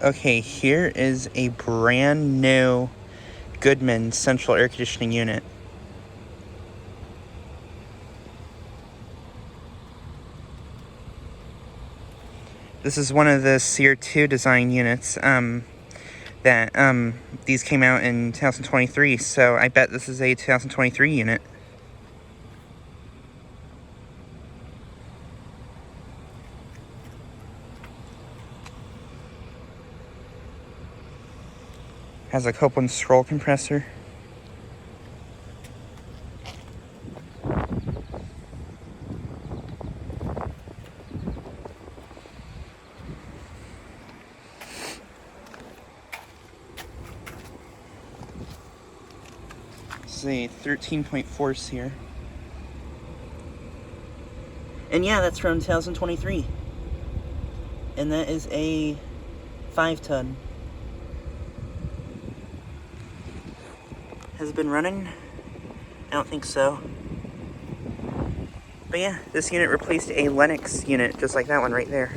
Okay, here is a brand new Goodman central air conditioning unit. This is one of the Sear 2 design units that these came out in 2023, so I bet this is a 2023 unit. Has a Copeland scroll compressor. This is a 13.4 Sear. And yeah, that's from 2023. And that is a 5-ton. Has it been running? I don't think so. But yeah, this unit replaced a Lennox unit, just like that one right there.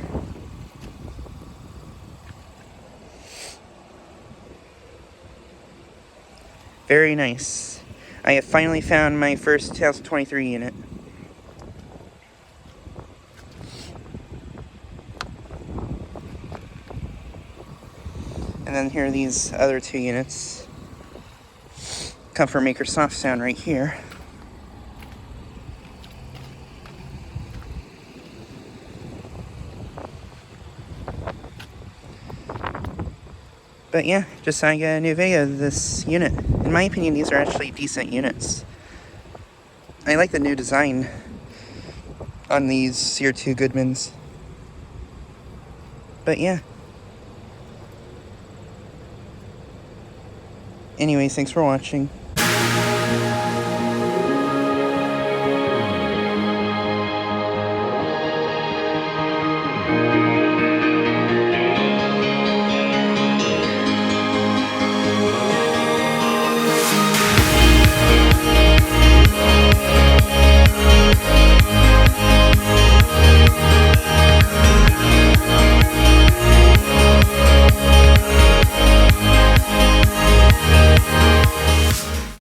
Very nice. I have finally found my first 2023 unit. And then here are these other two units. Come from Microsoft Sound right here. But yeah, just saw I got a new video of this unit. In my opinion, these are actually decent units. I like the new design on these Sear 2 Goodmans. But yeah. Anyways, thanks for watching.